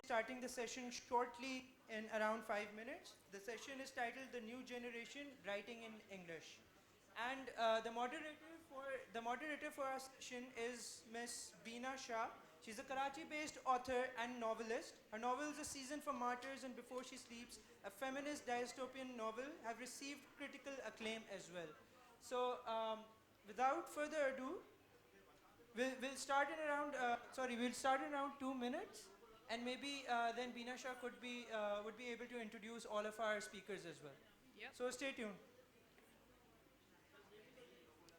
Starting the session shortly in around 5 minutes. The session is titled "The New Generation Writing in English," and the moderator for our session is Miss Bina Shah. She's a Karachi-based author and novelist. Her novels, "A Season for Martyrs" and "Before She Sleeps," a feminist dystopian novel, have received critical acclaim as well. So, without further ado, we'll start in around 2 minutes, and maybe then Bina Shah would be able to introduce all of our speakers as well. Yep. So stay tuned.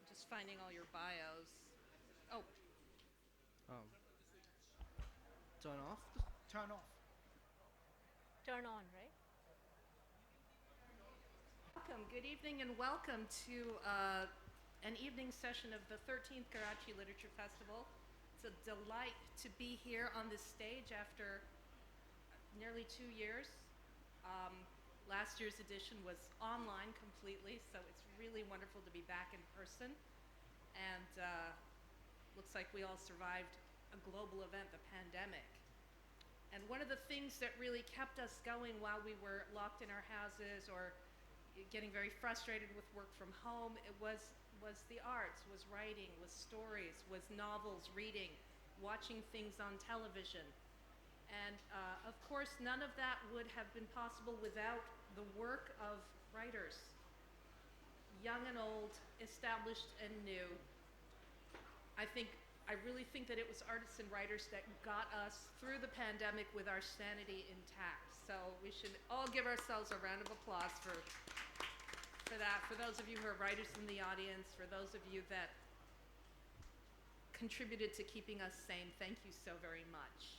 Just finding all your bios. Oh, Um, turn off. Turn off. Turn on, right? welcome. Good evening and welcome to an evening session of the 13th Karachi Literature Festival. It's a delight to be here on this stage after nearly 2 years. Last year's edition was online completely, so it's really wonderful to be back in person. And looks like we all survived a global event, the pandemic. And one of the things that really kept us going while we were locked in our houses or getting very frustrated with work from home, it was the arts, was writing, was stories, was novels, reading, watching things on television. And of course, none of that would have been possible without the work of writers, young and old, established and new. I really think that it was artists and writers that got us through the pandemic with our sanity intact. So we should all give ourselves a round of applause for that. For those of you who are writers in the audience, for those of you that contributed to keeping us sane, thank you so very much.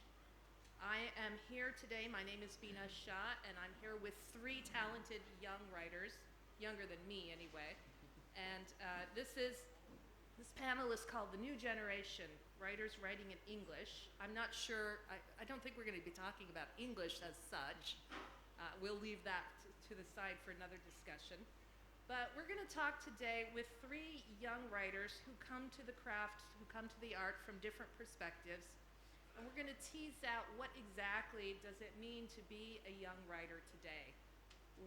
I am here today. My name is Bina Shah, and I'm here with 3 talented young writers, younger than me anyway. And this panel is called The New Generation, Writers Writing in English. I'm not sure, I don't think we're going to be talking about English as such. We'll leave that to the side for another discussion. But we're going to talk today with 3 young writers who come to the craft, who come to the art from different perspectives. And we're going to tease out what exactly does it mean to be a young writer today.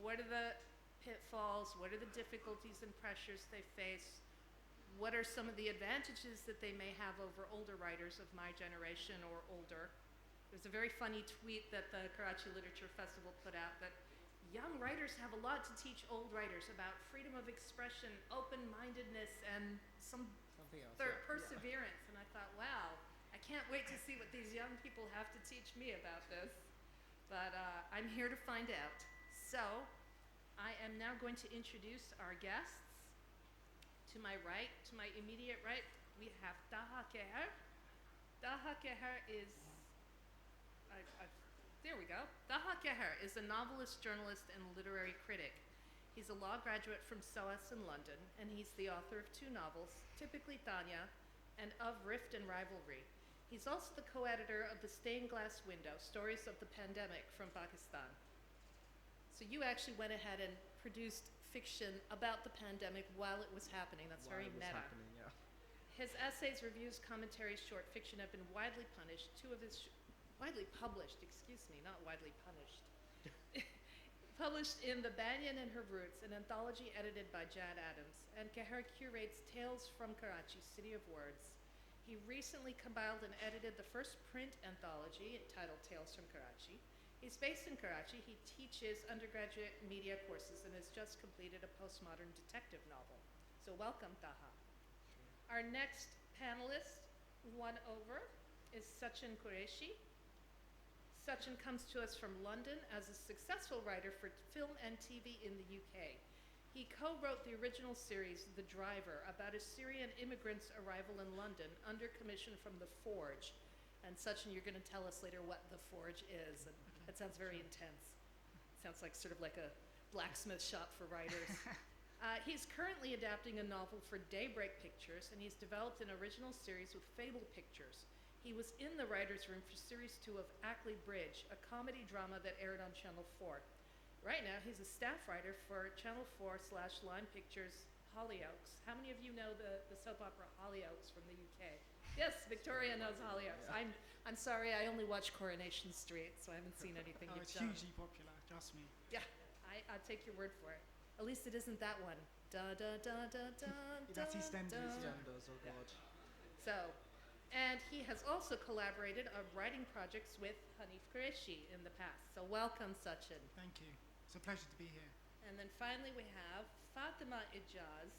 What are the pitfalls? What are the difficulties and pressures they face? What are some of the advantages that they may have over older writers of my generation or older? There's a very funny tweet that the Karachi Literature Festival put out that young writers have a lot to teach old writers about freedom of expression, open-mindedness, and something else, perseverance. Yeah. And I thought, wow, I can't wait to see what these young people have to teach me about this. But I'm here to find out. So I am now going to introduce our guests. To my right, to my immediate right, we have Taha Kehar. Taha Kehar is, there we go. Taha Kehar is a novelist, journalist, and literary critic. He's a law graduate from SOAS in London, and he's the author of 2 novels, Typically Tanya and Of Rift and Rivalry. He's also the co-editor of The Stained Glass Window, Stories of the Pandemic from Pakistan. So you actually went ahead and produced fiction about the pandemic while it was happening. That's very meta. Yeah. His essays, reviews, commentaries, short fiction have been widely punished. Widely published, excuse me, not widely punished. Published in The Banyan and Her Roots, an anthology edited by Jad Adams, and Kehar curates Tales from Karachi, City of Words. He recently compiled and edited the first print anthology entitled Tales from Karachi. He's based in Karachi. He teaches undergraduate media courses and has just completed a postmodern detective novel. So welcome, Taha. Our next panelist, one over, is Sachin Kureishi. Sachin comes to us from London as a successful writer for film and TV in the UK. He co-wrote the original series, The Driver, about a Syrian immigrant's arrival in London under commission from The Forge. And Sachin, you're going to tell us later what The Forge is. And that sounds very intense. Sounds like sort of like a blacksmith shop for writers. He's currently adapting a novel for Daybreak Pictures, and he's developed an original series with Fable Pictures. He was in the writer's room for Series 2 of Ackley Bridge, a comedy drama that aired on Channel 4. Right now, he's a staff writer for Channel 4/Line Pictures Hollyoaks. How many of you know the soap opera Hollyoaks from the UK? Yes, Victoria knows Hollyoaks. Yeah. I'm sorry, I only watch Coronation Street, so I haven't seen anything Oh, you've it's done. hugely popular, trust me. Yeah, I'll take your word for it. At least it isn't that one. Da da da da da. That's da, EastEnders, da. yeah. Genders, oh Yeah. god. So, and he has also collaborated on writing projects with Kureishi in the past. So welcome, Sachin. Thank you. It's a pleasure to be here. And then finally we have Fatima Ijaz.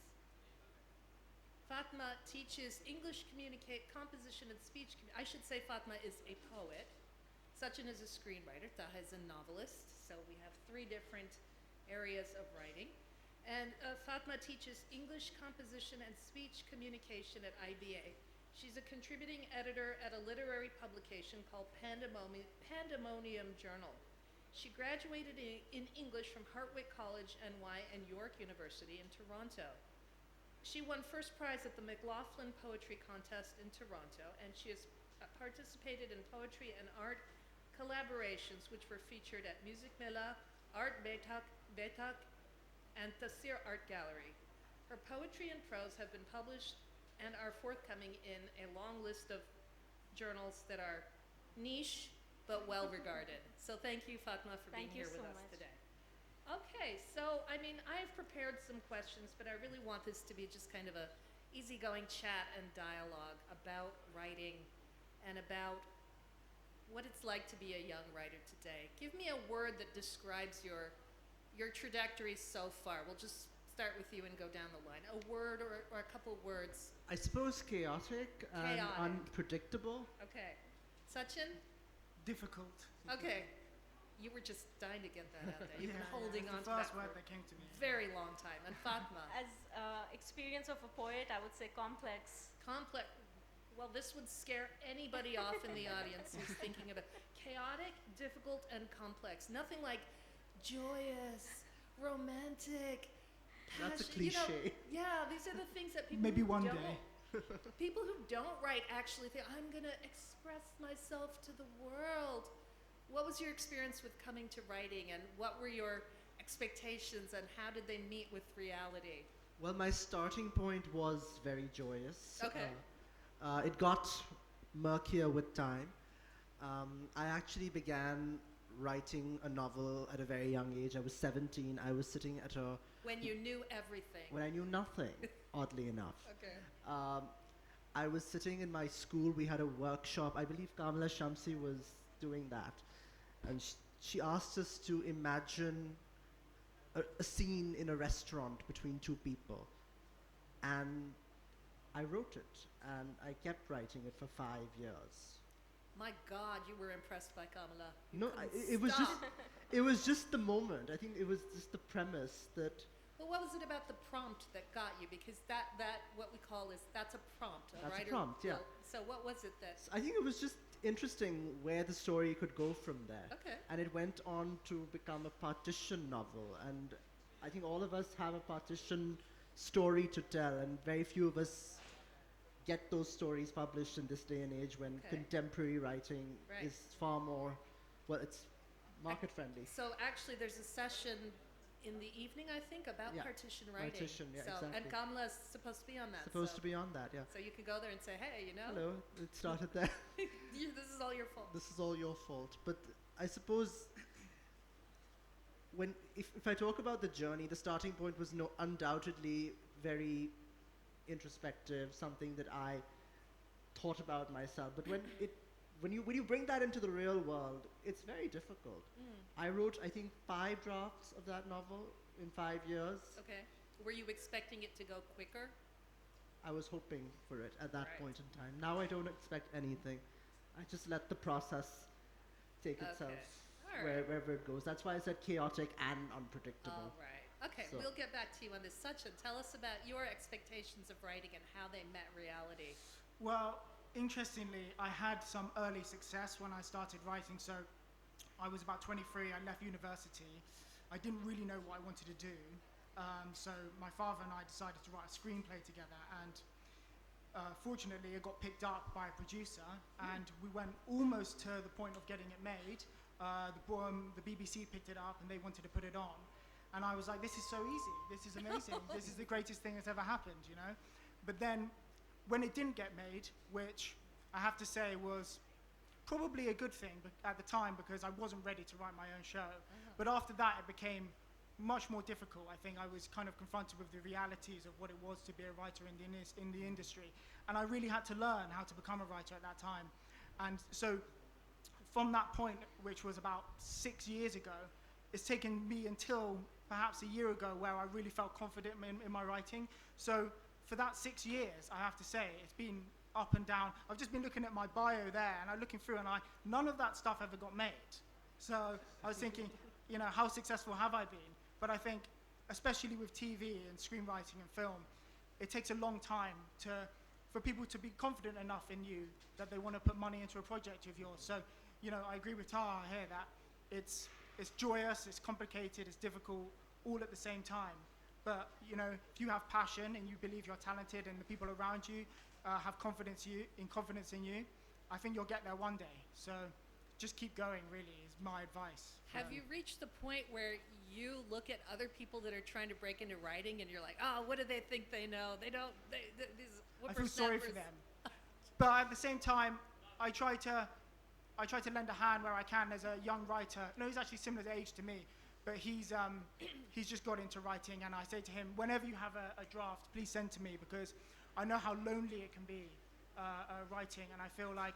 Fatima teaches English composition and speech. I should say Fatima is a poet. Sachin is a screenwriter. Taha is a novelist. So we have three different areas of writing. And Fatima teaches English composition and speech communication at IBA. She's a contributing editor at a literary publication called Pandemonium Journal. She graduated in English from Hartwick College, NY, and York University in Toronto. She won first prize at the McLaughlin Poetry Contest in Toronto, and she has participated in poetry and art collaborations which were featured at Music Mela, Art Betak, and Tasir Art Gallery. Her poetry and prose have been published and are forthcoming in a long list of journals that are niche but well regarded. So thank you, Fatima, for being Thank you here with so us much. today. Okay, so I mean, I've prepared some questions, but I really want this to be just kind of a easygoing chat and dialogue about writing and about what it's like to be a young writer today. Give me a word that describes your trajectory so far. We'll just start with you and go down the line. A word or a couple words. I suppose chaotic and Chaotic. unpredictable. Okay. Sachin? Difficult. Okay. You were just dying to get that out there. You've been holding on it's to the that first for word a that came to me. very long time. And Fatima? As experience of a poet, I would say complex. Complex. Well, this would scare anybody off in the audience who's thinking about chaotic, difficult, and complex. Nothing like joyous, romantic, That's a passion- you know, cliche. yeah, these are the things that people Maybe who one don't, day. people who don't write actually think, I'm going to express myself to the world. What was your experience with coming to writing, and what were your expectations, and how did they meet with reality? Well, my starting point was very joyous. Okay. It got murkier with time. I actually began writing a novel at a very young age. I was 17. I was sitting at a... When you knew everything. When I knew nothing, oddly enough. Okay. I was sitting in my school. We had a workshop. I believe Kamala Shamsi was doing that. And she asked us to imagine a scene in a restaurant between two people. And I wrote it. And I kept writing it for 5 years. My God, you were impressed by Kamala. You No, couldn't it was just stop. it was just the moment. I think it was just the premise that Well, what was it about the prompt that got you? Because that what we call that's a prompt. That's a writer prompt, yeah. So what was it that? I think it was just interesting where the story could go from there. Okay. And it went on to become a partition novel. And I think all of us have a partition story to tell, and very few of us get those stories published in this day and age when Okay. contemporary writing Right. is far more, well, it's market friendly. So actually, there's a session in the evening, I think, about Yeah, partition writing. partition, yeah, so, And exactly. Kamala's supposed to be on that. Supposed so, to be on that, yeah. So you can go there and say, hey, you know, Hello, it started there. this is all your fault. This is all your fault. But I suppose if I talk about the journey, the starting point was undoubtedly very introspective, something that I thought about myself. But when you bring that into the real world, it's very difficult. I wrote, I think, 5 drafts of that novel in 5 years. Okay. Were you expecting it to go quicker? I was hoping for it at that Right. point in time. Now I don't expect anything. I just let the process take itself All right. wherever it goes. That's why I said chaotic and unpredictable. All right. Okay, So- we'll get back to you on this. Sachin, tell us about your expectations of writing and how they met reality. Well, interestingly, I had some early success when I started writing. So I was about 23, I left university. I didn't really know what I wanted to do. So my father and I decided to write a screenplay together, and fortunately it got picked up by a producer, and we went almost to the point of getting it made, the BBC picked it up and they wanted to put it on. And I was like, this is so easy. This is amazing. This is the greatest thing that's ever happened, you know? But then when it didn't get made, which I have to say was probably a good thing at the time because I wasn't ready to write my own show. But after that, it became much more difficult. I think I was kind of confronted with the realities of what it was to be a writer in the industry. And I really had to learn how to become a writer at that time. And so from that point, which was about 6 years ago, it's taken me until perhaps a year ago where I really felt confident in my writing. So for that 6 years, I have to say, it's been up and down. I've just been looking at my bio there, and I'm looking through, and none of that stuff ever got made. So I was thinking, you know, how successful have I been? But I think, especially with TV and screenwriting and film, it takes a long time for people to be confident enough in you that they want to put money into a project of yours. So, you know, I agree with Taha here that it's joyous, it's complicated, it's difficult, all at the same time. But, you know, if you have passion and you believe you're talented and the people around you have confidence in you, I think you'll get there one day. So just keep going, really, is my advice. Have you reached the point where you look at other people that are trying to break into writing and you're like, oh, what do they think they know? They don't, these I feel sorry for them. But at the same time, I try to lend a hand where I can as a young writer. No, he's actually similar age to me, but he's just got into writing, and I say to him, whenever you have a draft, please send to me, because I know how lonely it can be writing, and I feel like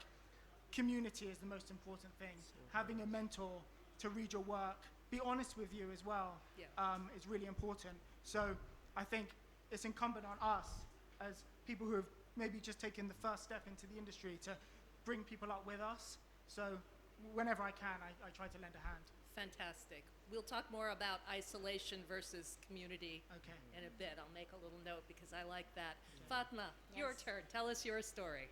community is the most important thing. Having a mentor to read your work, be honest with you as well, is really important. So I think it's incumbent on us as people who have maybe just taken the first step into the industry to bring people up with us. So whenever I can, I try to lend a hand. Fantastic. We'll talk more about isolation versus community in a bit. I'll make a little note because I like that. Fatima, your turn. Tell us your story.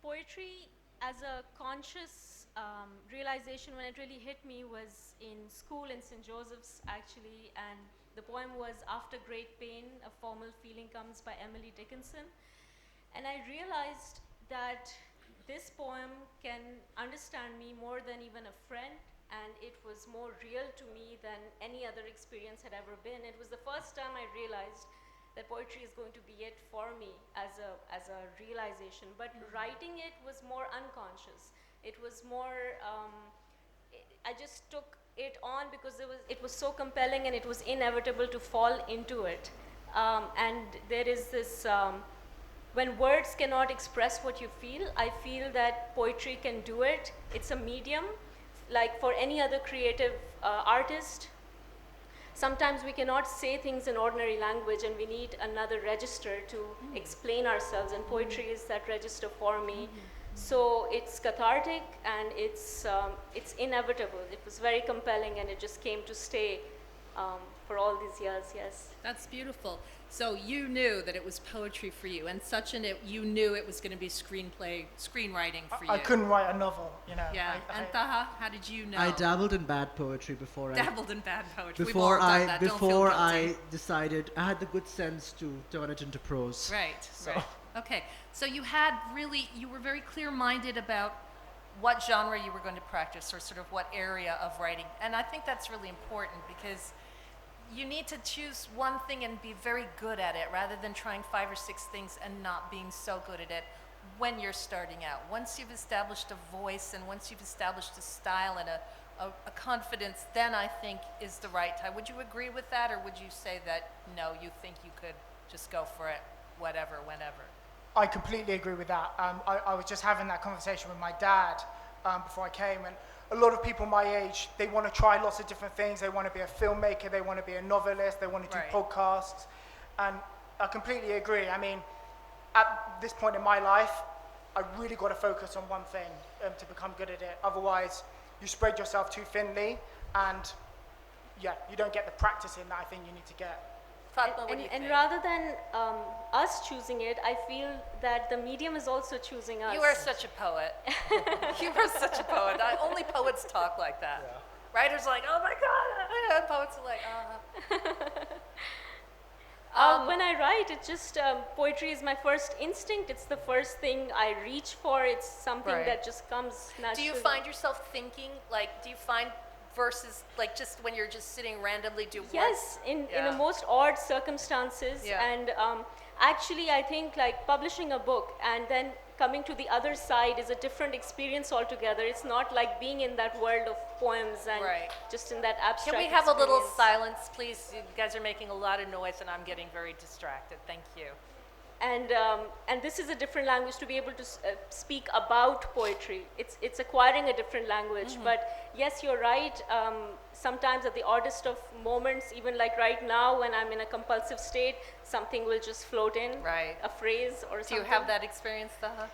Poetry as a conscious realization, when it really hit me, was in school in St. Joseph's, actually, and the poem was After Great Pain, A Formal Feeling Comes by Emily Dickinson. And I realized that this poem can understand me more than even a friend, and it was more real to me than any other experience had ever been. It was the first time I realized that poetry is going to be it for me as a realization. But writing it was more unconscious. It was more, I just took it on because it was so compelling and it was inevitable to fall into it. And there is this, when words cannot express what you feel, I feel that poetry can do it. It's a medium, like for any other creative artist. Sometimes we cannot say things in ordinary language and we need another register to explain ourselves, and poetry is that register for me. So it's cathartic and it's inevitable. It was very compelling and it just came to stay for all these years, yes. That's beautiful. So you knew that it was poetry for you, and Sachin, you knew it was going to be screenwriting for you. I couldn't write a novel, you know. Yeah, and Taha, how did you know? I dabbled in bad poetry before Dabbled in bad poetry. Before We've all done that. Don't feel before guilty. I decided, I had the good sense to turn it into prose. Right, right. Okay, so you were very clear-minded about what genre you were going to practice, or sort of what area of writing. And I think that's really important because you need to choose one thing and be very good at it rather than trying 5 or 6 things and not being so good at it when you're starting out. Once you've established a voice and once you've established a style and a confidence, then I think is the right time. Would you agree with that, or would you say that, no, you think you could just go for it, whatever, whenever? I completely agree with that. I was just having that conversation with my dad before I came, and a lot of people my age, they want to try lots of different things. They want to be a filmmaker, they want to be a novelist, they want to do podcasts, and I completely agree. I mean, at this point in my life, I really got to focus on one thing to become good at it. Otherwise, you spread yourself too thinly, and yeah, you don't get the practice in that I think you need to get. Fatima, what do you think? And rather than us choosing it, I feel that the medium is also choosing us. You are such a poet. You are such a poet. Only poets talk like that. Yeah. Writers are like, oh my God. Poets are like, When I write, it's just poetry is my first instinct. It's the first thing I reach for. It's something Right. that just comes naturally. Do you find yourself thinking, like, do you find verses, like, just when you're just sitting randomly, do Yes, in Yeah. the most odd circumstances. Yeah. And actually, I think like publishing a book and then coming to the other side is a different experience altogether. It's not like being in that world of poems and Right. just in that abstract Can we have a little experience. silence, please? You guys are making a lot of noise and I'm getting very distracted. Thank you. And this is a different language to be able to speak about poetry. It's acquiring a different language. But yes, you're right. Sometimes at the oddest of moments, even like right now when I'm in a compulsive state, something will just float in, Right. a phrase or Do something. you have that experience, Taha?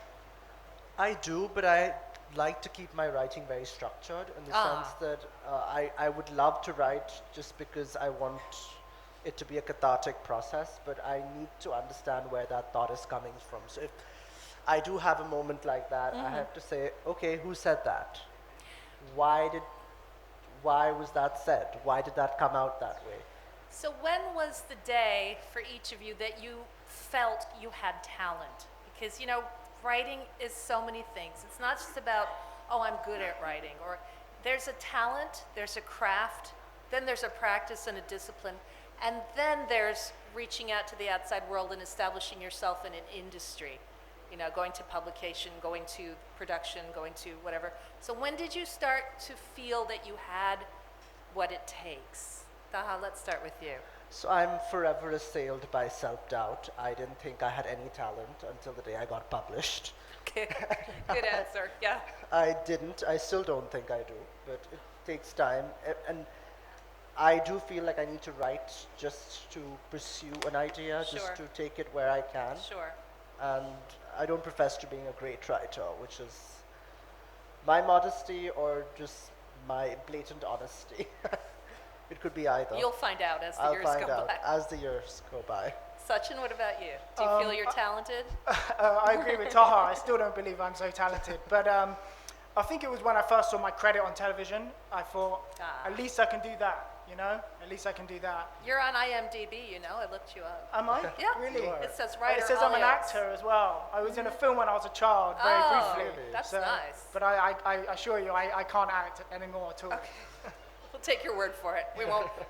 I do, but I like to keep my writing very structured in the sense that I would love to write just because I want it to be a cathartic process, but I need to understand where that thought is coming from. So if I do have a moment like that, I have to say, okay, who said that? Why was that said? Why did that come out that way? So when was the day for each of you that you felt you had talent? Because, you know, writing is so many things. It's not just about, oh, I'm good at writing, or there's a talent, there's a craft, then there's a practice and a discipline, and then there's reaching out to the outside world and establishing yourself in an industry. You know, going to publication, going to production, going to whatever. So when did you start to feel that you had what it takes? Taha, let's start with you. So I'm forever assailed by self-doubt. I didn't think I had any talent until the day I got published. Okay, good answer. Yeah. I didn't. I still don't think I do, but it takes time. And I do feel like I need to write just to pursue an idea, Sure. just to take it where I can. Sure. And I don't profess to being a great writer, which is my modesty or just my blatant honesty. It could be either. You'll find out as the I'll years find go out by. as the years go by. Sachin, what about you? Do you feel you're talented? I agree with Taha. I still don't believe I'm so talented. But I think it was when I first saw my credit on television, I thought, at least I can do that, you know? At least I can do that. You're on IMDb, you know. I looked you up. Am I? Yeah. Really? It says writer. It says I'm an alias. actor as well. I was in a film when I was a child, very Oh, briefly. that's nice. But I assure you, I can't act anymore at all. We'll take your word for it. We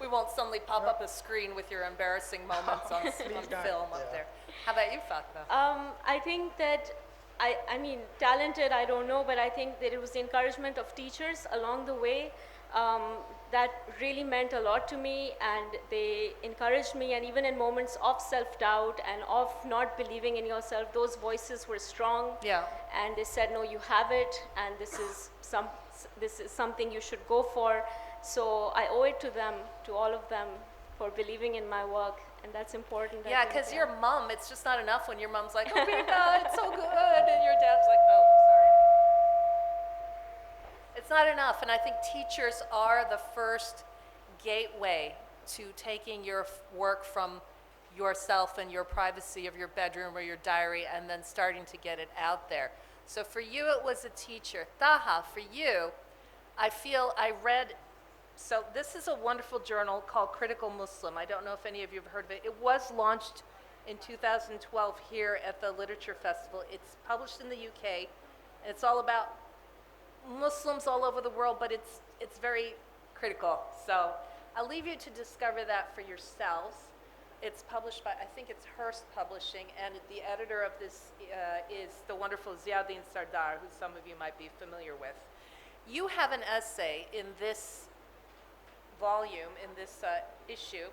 won't suddenly pop up a screen with your embarrassing moments on don't. film up there. How about you, Fatima? I think that, I mean, talented, I don't know, but I think that it was the encouragement of teachers along the way that really meant a lot to me, and they encouraged me, and even in moments of self-doubt and of not believing in yourself, those voices were strong. Yeah. And they said, no, you have it, and this is something you should go for. So I owe it to them, to all of them, for believing in my work, and that's important. I Yeah, think, because your mom, it's just not enough when your mom's like, oh, Bina, it's so good, and your dad's like, oh, sorry. It's not enough, and I think teachers are the first gateway to taking your work from yourself and your privacy of your bedroom or your diary and then starting to get it out there. So for you, it was a teacher. Taha, for you, I feel I read, so this is a wonderful journal called Critical Muslim. I don't know if any of you have heard of it. It was launched in 2012 here at the Literature Festival. It's published in the UK. It's all about Muslims all over the world, but it's very critical. So I'll leave you to discover that for yourselves. It's published by, I think it's Hearst Publishing, and the editor of this is the wonderful Ziauddin Sardar, who some of you might be familiar with. You have an essay in this volume, in this issue,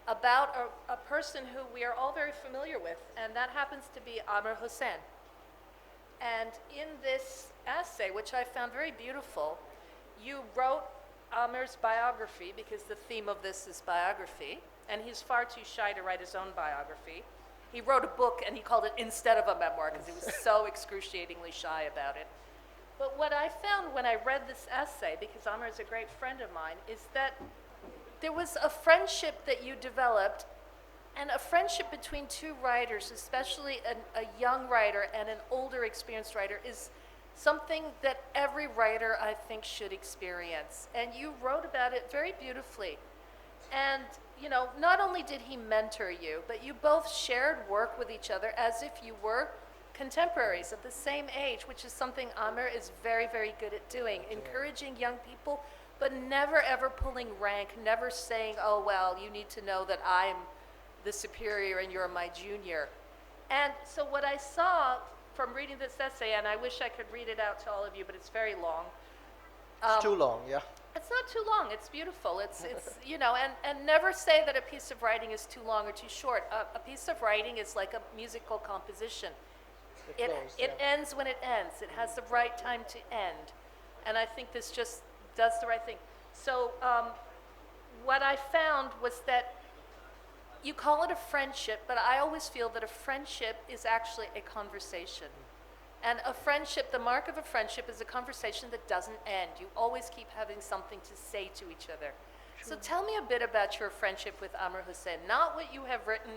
about a person who we are all very familiar with, and that happens to be Amr Hussain. And in this essay, which I found very beautiful, you wrote Amir's biography, because the theme of this is biography, and he's far too shy to write his own biography. He wrote a book, and he called it Instead of a Memoir, because he was so excruciatingly shy about it. But what I found when I read this essay, because Amr is a great friend of mine, is that there was a friendship that you developed, and a friendship between two writers, especially a young writer and an older experienced writer, is something that every writer, I think, should experience. And you wrote about it very beautifully. And you know, not only did he mentor you, but you both shared work with each other as if you were contemporaries of the same age, which is something Amir is very, very good at doing, encouraging young people, but never ever pulling rank, never saying, oh, well, you need to know that I'm the superior and you're my junior. And so what I saw from reading this essay, and I wish I could read it out to all of you, but it's very long. It's too long, yeah. It's not too long. It's beautiful. It's you know, and never say that a piece of writing is too long or too short. A piece of writing is like a musical composition. It ends when it ends. It has the right time to end. And I think this just does the right thing. So what I found was that you call it a friendship, but I always feel that a friendship is actually a conversation. And a friendship, the mark of a friendship is a conversation that doesn't end. You always keep having something to say to each other. So tell me a bit about your friendship with Amr Hussain. Not what you have written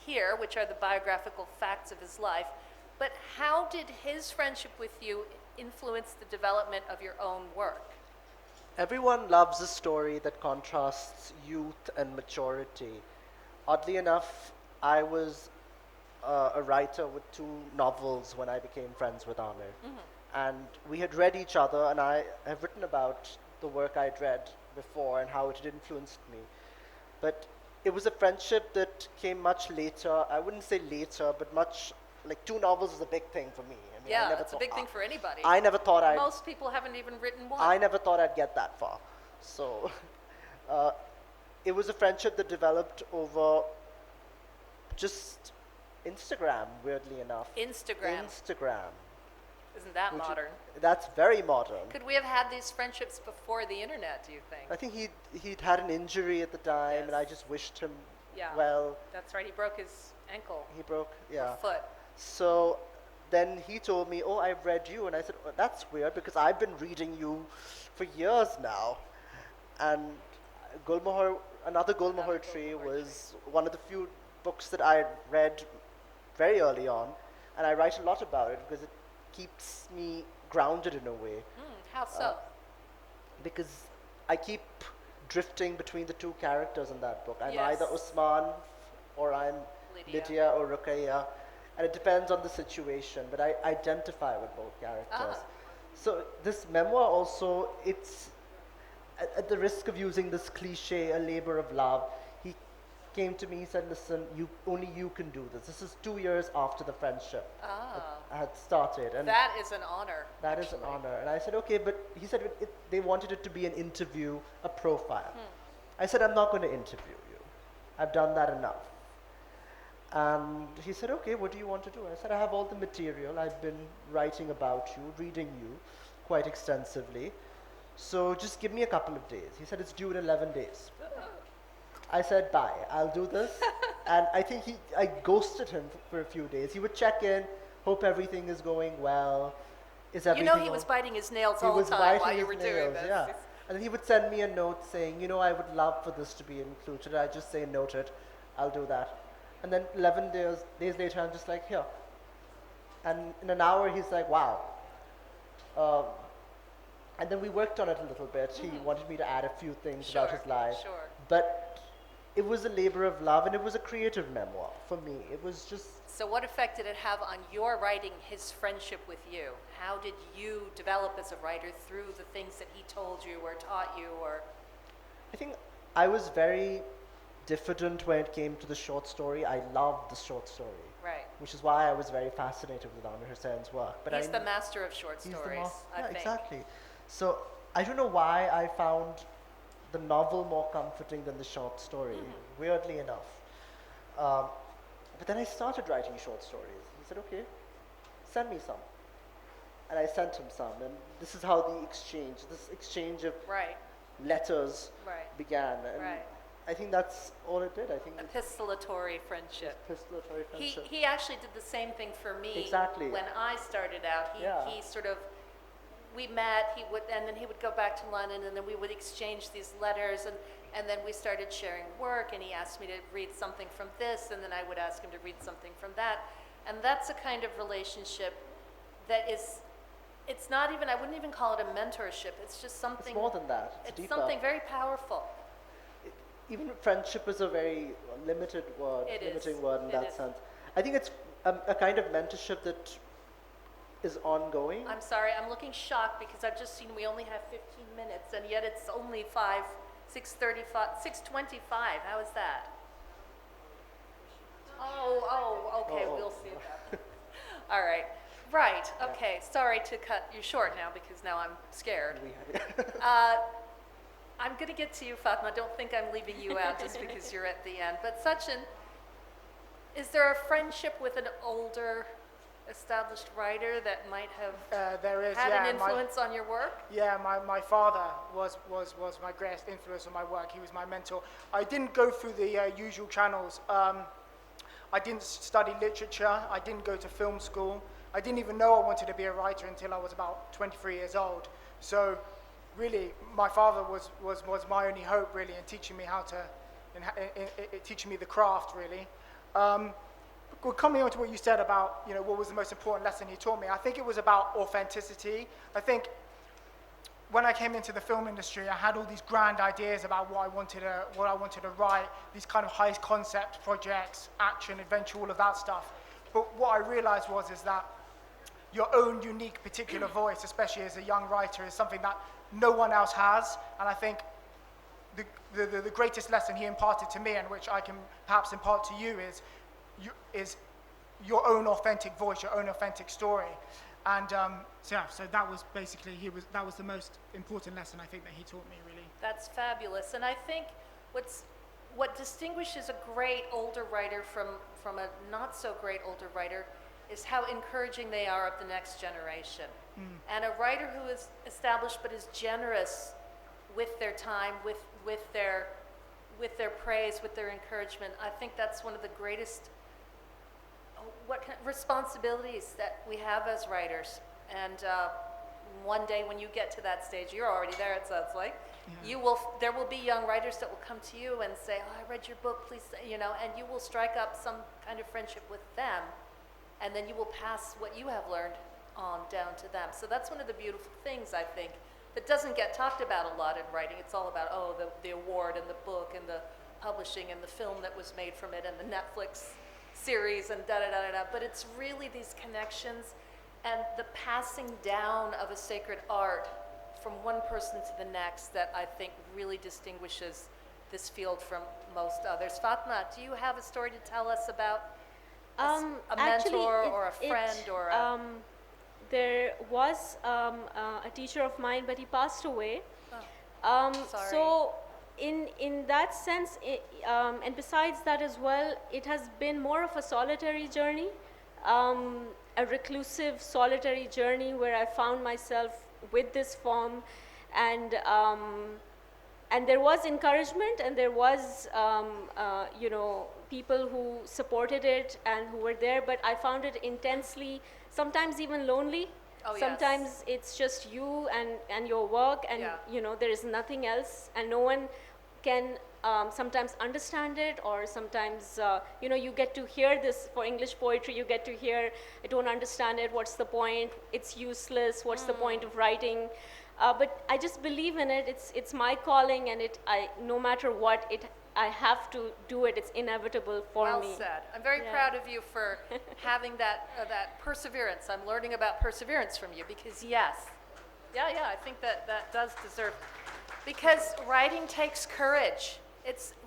here, which are the biographical facts of his life, but how did his friendship with you influence the development of your own work? Everyone loves a story that contrasts youth and maturity. Oddly enough, I was a writer with 2 novels when I became friends with Amir. And we had read each other, and I have written about the work I'd read before and how it had influenced me. But it was a friendship that came much later. I wouldn't say later, but much, like 2 novels is a big thing for me. I mean, Yeah, it's a big thing for anybody. I never thought I'd... Most people haven't even written one. I never thought I'd get that far. So it was a friendship that developed over just Instagram, weirdly enough. Instagram. Isn't that modern? That's very modern. Could we have had these friendships before the internet, do you think? I think he'd had an injury at the time, and I Yes. just wished him Yeah. well. That's right, he broke his ankle He broke, or yeah. foot. So then he told me, oh, I've read you. And I said, oh, that's weird because I've been reading you for years now. And another Gulmohar Tree was one of the few books that I had read very early on. And I write a lot about it because it keeps me grounded in a way. How so? Because I keep drifting between the 2 characters in that book. I'm Yes. either Usman or I'm Lydia or Ruqayya. And it depends on the situation, but I identify with both characters. So this memoir also, it's at the risk of using this cliche, a labor of love. He came to me, he said, listen, only you can do this. This is 2 years after the friendship that had started. And That is an honor. that is an honor. And I said, okay, but he said they wanted it to be an interview, a profile. I said, I'm not going to interview you. I've done that enough. And he said, okay, what do you want to do? I said, I have all the material. I've been writing about you, reading you quite extensively. So just give me a couple of days. He said, it's due in 11 days. I said, bye, I'll do this. And I think I ghosted him for a few days. He would check in, hope everything is going well. Is everything You know he was biting his nails all the time while you were doing this. Yeah. And then he would send me a note saying, you know, I would love for this to be included. I just say, noted, I'll do that. And then 11 days later, I'm just like, here. And in an hour, he's like, wow. And then we worked on it a little bit. He wanted me to add a few things about his life. Sure. But it was a labor of love, and it was a creative memoir for me. It was just... So what effect did it have on your writing his friendship with you? How did you develop as a writer through the things that he told you or taught you or... I think I was very diffident when it came to the short story. I loved the short story. Right. Which is why I was very fascinated with Amir Hussain's work. But He's the master of short he's the stories, I yeah, think. exactly. So I don't know why I found the novel more comforting than the short story, weirdly enough. But then I started writing short stories. He said, okay, send me some. And I sent him some. And this is how this exchange of Right. letters Right. began. And Right. I think that's all it did. I think Epistolatory friendship. epistolatory friendship. He actually did the same thing for me. Exactly. When I started out, he sort of, we met, and then he would go back to London, and then we would exchange these letters, and then we started sharing work, and he asked me to read something from this, and then I would ask him to read something from that. And that's a kind of relationship that is, it's not even, I wouldn't even call it a mentorship, it's just something. It's more than that. It's It's deeper. something very powerful. even friendship is a very limited word, It is. limiting word in It that is. sense. I think it's a kind of mentorship that is ongoing. I'm sorry, I'm looking shocked because I've just seen we only have 15 minutes and yet it's only 6:25. How is that? Oh, okay, Oh. we'll see that. All right. Right, okay. Sorry to cut you short now because now I'm scared. I'm going to get to you, Fatima. Don't think I'm leaving you out just because you're at the end. But Sachin, is there a friendship with an older established writer that might have There is, had yeah. an influence on your work? My father was my greatest influence on my work. He was my mentor. I didn't go through the usual channels. I didn't study literature. I didn't go to film school. I didn't even know I wanted to be a writer until I was about 23 years old. So really, my father was my only hope, really, in teaching me how to, teaching me the craft, really. Well, coming on to what you said about, what was the most important lesson he taught me, I think it was about authenticity. I think when I came into the film industry, I had all these grand ideas about what I wanted to write, these kind of high concept projects, action, adventure, all of that stuff. But what I realized is that your own unique particular voice, especially as a young writer, is something that no one else has. And I think the greatest lesson he imparted to me, and which I can perhaps impart to you, is your own authentic voice, your own authentic story. And so that was basically, that was the most important lesson I think that he taught me, really. That's fabulous. And I think what distinguishes a great older writer from a not so great older writer is how encouraging they are of the next generation. And a writer who is established but is generous with their time, with their praise, with their encouragement, I think that's one of the greatest responsibilities that we have as writers. And one day when you get to that stage, you're already there, it sounds like, there will be young writers that will come to you and say, oh, I read your book, please, and you will strike up some kind of friendship with them, and then you will pass what you have learned on down to them. So that's one of the beautiful things, I think, that doesn't get talked about a lot in writing. It's all about, the award and the book and the publishing and the film that was made from it and the Netflix series and da-da-da-da-da. But it's really these connections and the passing down of a sacred art from one person to the next that I think really distinguishes this field from most others. Fatima, do you have a story to tell us about a mentor or a friend or a... There was a teacher of mine, but he passed away. Sorry. So in that sense, and besides that as well, it has been more of a solitary journey, a reclusive, solitary journey where I found myself with this form, and there was encouragement, and there was people who supported it and who were there, but I found it intensely, sometimes even lonely. Oh, yes. Sometimes it's just you and your work, and there is nothing else, and no one can sometimes understand it, or sometimes you get to hear this for English poetry, you get to hear, I don't understand it, what's the point, it's useless, what's the point of writing, but I just believe in it. It's my calling, and no matter what, I have to do it. It's inevitable for me. Well said. I'm very proud of you for having that perseverance. I'm learning about perseverance from you because I think that does deserve, because writing takes courage.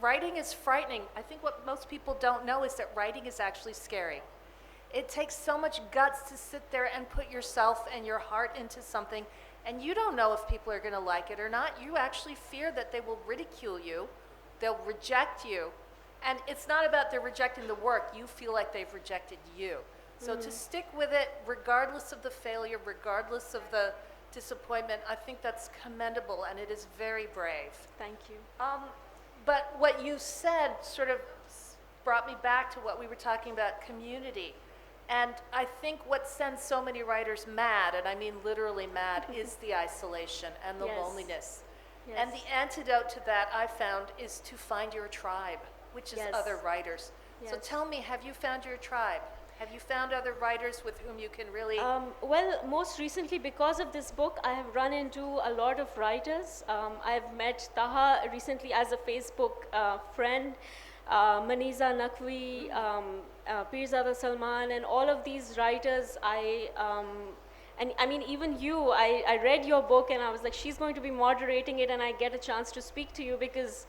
Writing is frightening. I think what most people don't know is that writing is actually scary. It takes so much guts to sit there and put yourself and your heart into something, and you don't know if people are going to like it or not. You actually fear that they will ridicule you, they'll reject you, and it's not about they're rejecting the work. You feel like they've rejected you. So to stick with it, regardless of the failure, regardless of the disappointment, I think that's commendable, and it is very brave. Thank you. But what you said sort of brought me back to what we were talking about, community. And I think what sends so many writers mad, and I mean literally mad, is the isolation and the loneliness. Yes. And the antidote to that, I found, is to find your tribe, which is other writers. So Yes. tell me, have you found your tribe? Have you found other writers with whom you can really? Well, most recently, because of this book, I have run into a lot of writers. I've met Taha recently as a Facebook friend, Maniza Naqvi, Pirzada Salman, and all of these writers. And I mean, even you, I read your book and I was like, she's going to be moderating it, and I get a chance to speak to you because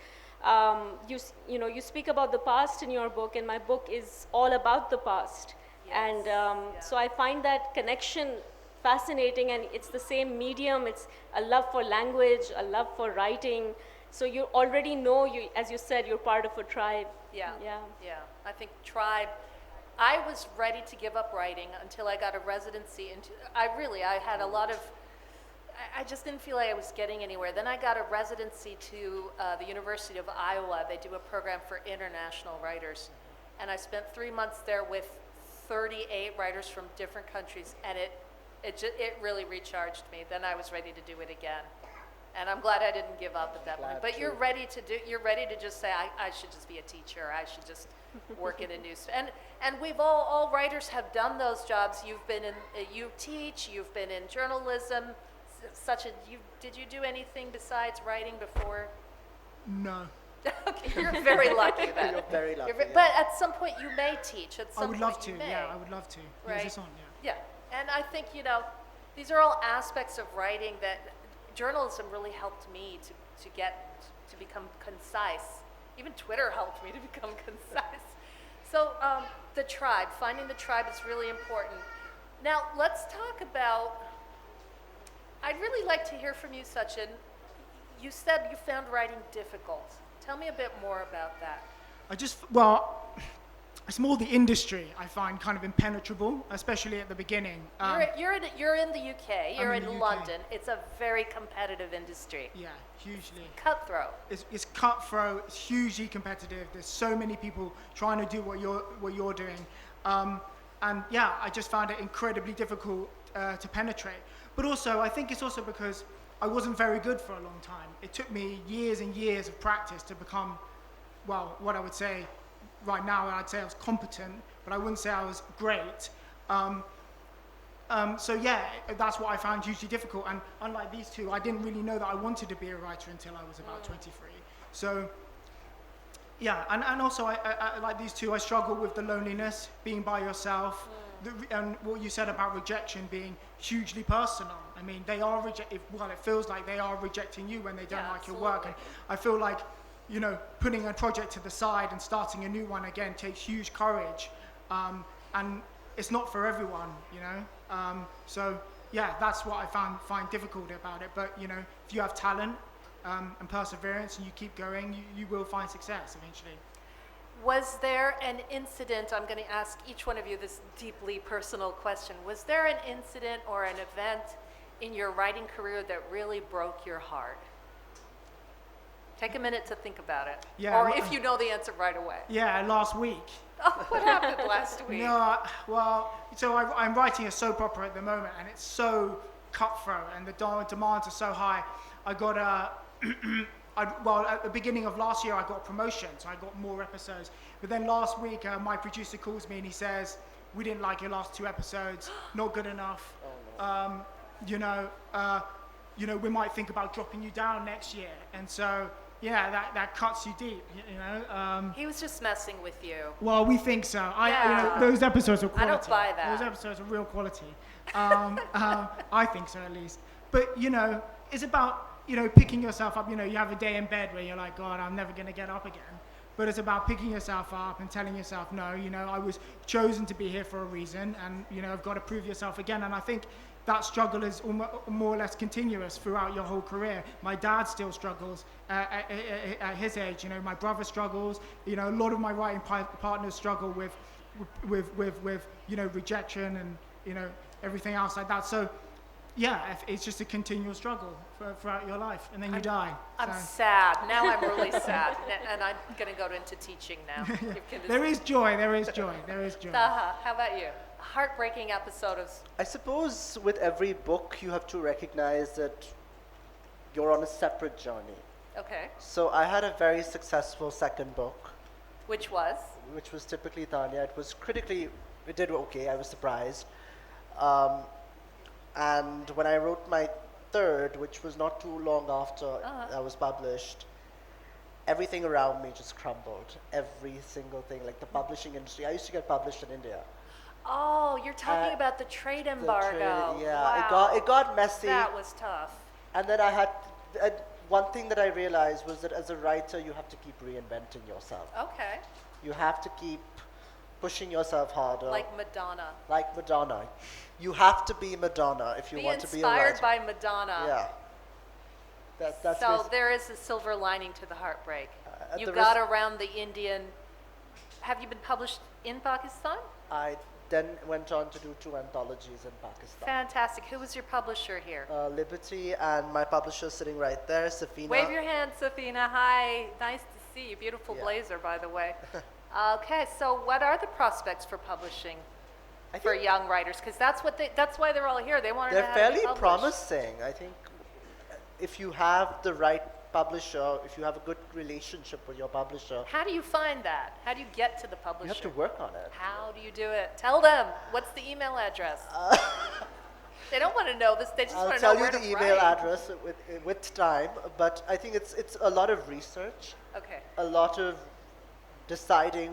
you speak about the past in your book, and my book is all about the past. And so I find that connection fascinating, and it's the same medium. It's a love for language, a love for writing. So you already know, as you said, you're part of a tribe. Yeah. I think tribe. I was ready to give up writing until I got a residency into. I had a lot of. I just didn't feel like I was getting anywhere. Then I got a residency to the University of Iowa. They do a program for international writers, and I spent 3 months there with 38 writers from different countries, and it really recharged me. Then I was ready to do it again, and I'm glad I didn't give up at that point. But you're ready to just say, I should just be a teacher. I should just work in a news. And we've all writers have done those jobs. You've been in, you teach. You've been in journalism. Did you do anything besides writing before? No. Okay, you're very lucky then. You're very lucky. But at some point you may teach. At some I would point love to. you may. Yeah, I would love to. Right. Is this on? Yeah. Yeah, and I think these are all aspects of writing that journalism really helped me to become concise. Even Twitter helped me to become concise. So the tribe, finding the tribe is really important. Now let's talk about. I'd really like to hear from you, Sachin. You said you found writing difficult. Tell me a bit more about that. It's more the industry I find kind of impenetrable, especially at the beginning. You're in the UK. You're in UK. London. It's a very competitive industry. Yeah, hugely. Cutthroat. It's cutthroat. It's hugely competitive. There's so many people trying to do what you're doing, and yeah, I just found it incredibly difficult to penetrate. But also, I think it's also because I wasn't very good for a long time. It took me years and years of practice to become, well, what I would say right now, I'd say I was competent, but I wouldn't say I was great. So yeah, that's what I found hugely difficult. And unlike these two, I didn't really know that I wanted to be a writer until I was about 23. So yeah, and also I like these two, I struggle with the loneliness, being by yourself, and what you said about rejection being hugely personal. I mean, they are it feels like they are rejecting you when they don't like your work. And I feel like, putting a project to the side and starting a new one again takes huge courage. And it's not for everyone, So yeah, that's what I find difficult about it. But, if you have talent and perseverance and you keep going, you will find success eventually. Was there an incident, I'm going to ask each one of you this deeply personal question. Was there an incident or an event in your writing career that really broke your heart? Take a minute to think about it. Yeah, or if you know the answer right away. Yeah, last week. Oh, what happened last week? No, well, so I'm writing a soap opera at the moment, and it's so cutthroat, and the demands are so high. I got at the beginning of last year, I got a promotion, so I got more episodes. But then last week, my producer calls me and he says, "We didn't like your last 2 episodes, not good enough. We might think about dropping you down next year." And so, yeah, that cuts you deep. He was just messing with you. Well, we think so. Yeah. Those episodes are quality. I don't buy that. Those episodes are real quality. I think so, at least. But it's about picking yourself up. You have a day in bed where you're like, God, I'm never going to get up again. But it's about picking yourself up and telling yourself, no, I was chosen to be here for a reason, and I've got to prove yourself again. And I think that struggle is more or less continuous throughout your whole career. My dad still struggles at his age. My brother struggles. A lot of my writing partners struggle with rejection and everything else like that. So yeah, it's just a continual struggle throughout your life, and then you die. I'm sad. Now I'm really sad, and I'm going to go into teaching now. There is joy. There is joy. There is joy. Taha, how about you? A heartbreaking episode of... I suppose with every book, you have to recognize that you're on a separate journey. Okay. So I had a very successful second book, Which was? which was typically Tanya. It was critically it did okay. I was surprised. Um, and when I wrote my third, which was not too long after that was published, everything around me just crumbled. Every single thing, like the publishing industry. I used to get published in India. Oh, you're talking Uh, about the trade The embargo. yeah, Wow. it got messy. That was tough. And then I had one thing that I realized was that as a writer, you have to keep reinventing yourself. Okay. You have to keep pushing yourself harder. Like Madonna. Like Madonna. You have to be Madonna if you Be want to be a inspired writer. by Madonna. Yeah. That's So basi- there is a silver lining to the heartbreak. at You the got risk- around the Indian. Have you been published in Pakistan? I then went on to do 2 anthologies in Pakistan. Fantastic. Who was your publisher here? Liberty and my publisher sitting right there, Safina. Wave your hand, Safina. Hi. Nice to see you. Beautiful Yeah. blazer, by the way. Okay, so what are the prospects for publishing I for think young writers? Because that's why they're all here. They want to know they're how to be fairly published. promising. I think if you have the right publisher, if you have a good relationship with your publisher, How do you find that? How do you get to the publisher? you have to work on it. How do you do it? Tell them. What's the email address? They don't want to know this. They just I'll want to know tell you where the to email write. address with time, but I think it's a lot of research, Okay. a lot of deciding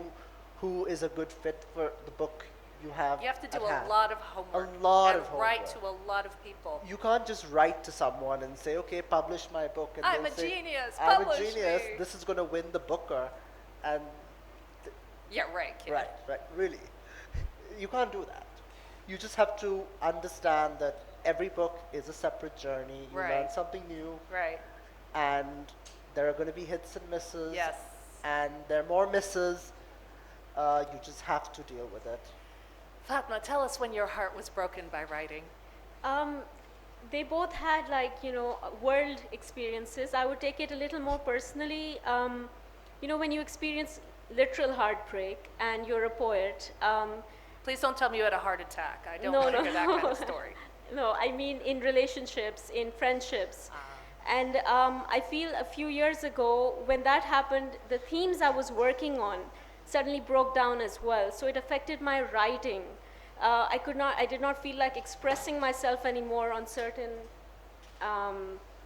who is a good fit for the book you have. You have to do at a hand. lot of homework. lot and of write homework. to a lot of people. You can't just write to someone and say, okay, publish my book. And I'm they'll a say, genius, I'm a publish genius. me." This is going to win the Booker. And Yeah, right, kid. right, really. You can't do that. You just have to understand that every book is a separate journey. You learn Right. something new, Right. and there are going to be hits and misses. Yes. And there are more misses. You just have to deal with it. Fatma, tell us when your heart was broken by writing. They both had world experiences. I would take it a little more personally. When you experience literal heartbreak and you're a poet. Please don't tell me you had a heart attack. I don't No, want to no, hear that no. kind of story. No, I mean in relationships, in friendships. And I feel a few years ago, when that happened, the themes I was working on suddenly broke down as well. So it affected my writing. I did not feel like expressing myself anymore on certain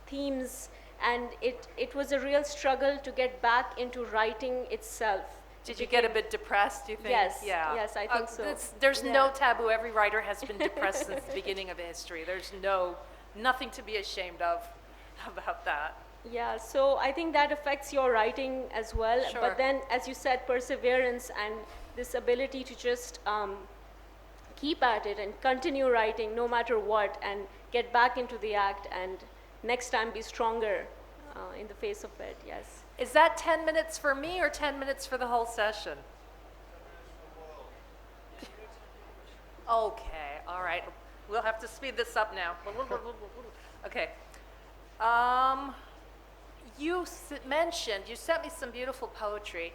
themes, and it was a real struggle to get back into writing itself. Did you get a bit depressed, do you think? Yes, Yeah. yes, I think so. There's Yeah. no taboo. Every writer has been depressed since the beginning of history. There's nothing to be ashamed of about that. Yeah, so I think that affects your writing as well. Sure. But then, as you said, perseverance and this ability to just keep at it and continue writing no matter what, and get back into the act, and next time be stronger in the face of it. Yes. Is that 10 minutes for me or 10 minutes for the whole session? Okay, all right. We'll have to speed this up now. Okay. You sent me some beautiful poetry,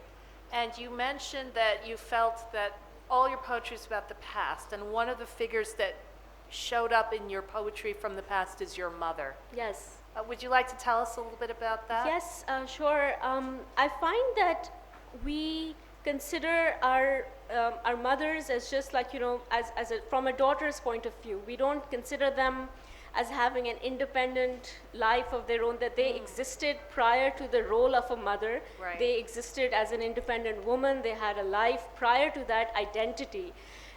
and you mentioned that you felt that all your poetry is about the past, and one of the figures that showed up in your poetry from the past is your mother. Yes. Would you like to tell us a little bit about that? Yes, sure. I find that we consider our mothers as just like, from a daughter's point of view. We don't consider them as having an independent life of their own, that they existed prior to the role of a mother. Right. They existed as an independent woman. They had a life prior to that identity.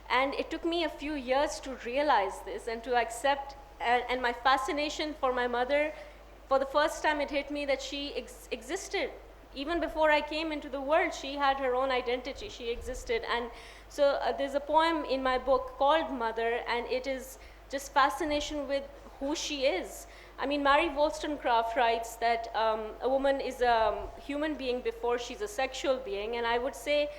And it took me a few years to realize this and to accept, and my fascination for my mother, for the first time it hit me that she existed. Even before I came into the world, she had her own identity. She existed. And so there's a poem in my book called Mother, and it is just fascination with who she is. I mean, Mary Wollstonecraft writes that a woman is a human being before she's a sexual being, and I would say,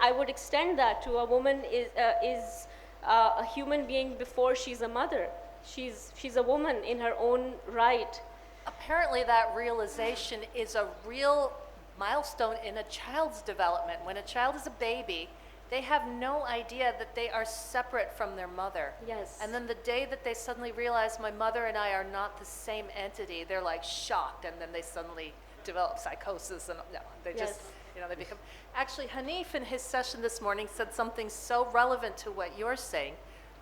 I would extend that to a woman is a human being before she's a mother. She's a woman in her own right. Apparently that realization is a real milestone in a child's development. When a child is a baby, they have no idea that they are separate from their mother. Yes. And then the day that they suddenly realize my mother and I are not the same entity, they're like shocked, and then they suddenly develop psychosis, and no, they Yes. just You know, they become. Actually, Hanif in his session this morning said something so relevant to what you're saying,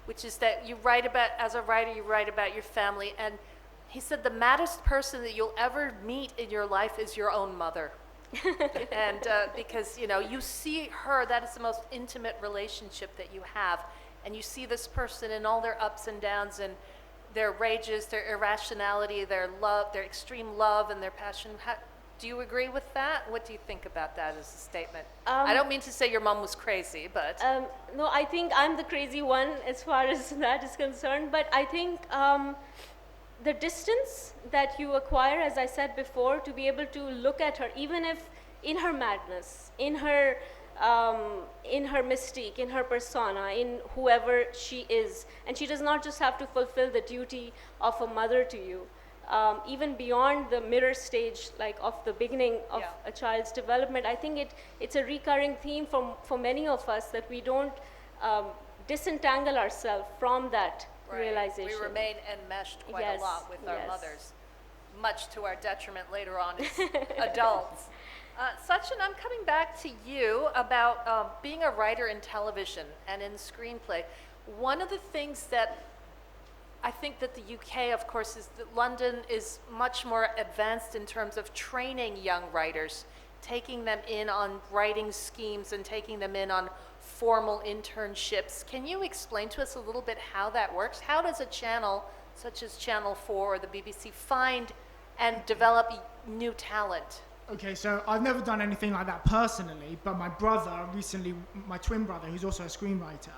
which is that you write about, as a writer, you write about your family, and he said the maddest person that you'll ever meet in your life is your own mother. And because, you know, you see her, that is the most intimate relationship that you have. And you see this person in all their ups and downs and their rages, their irrationality, their love, their extreme love and their passion. Do you agree with that? What do you think about that as a statement? I don't mean to say your mom was crazy, but... No, I think I'm the crazy one as far as that is concerned. But I think the distance that you acquire, as I said before, to be able to look at her, even if in her madness, in her mystique, in her persona, in whoever she is, and she does not just have to fulfill the duty of a mother to you. Even beyond the mirror stage, like of the beginning of a child's development, I think it's a recurring theme for many of us that we don't disentangle ourselves from that realization. We remain enmeshed quite a lot with our mothers, much to our detriment later on as adults. Sachin, I'm coming back to you about being a writer in television and in screenplay. One of the things that I think that the UK, of course, is that London is much more advanced in terms of training young writers, taking them in on writing schemes and taking them in on formal internships. Can you explain to us a little bit how that works? How does a channel such as Channel 4 or the BBC find and develop new talent? Okay, so I've never done anything like that personally, but my brother recently, my twin brother, who's also a screenwriter,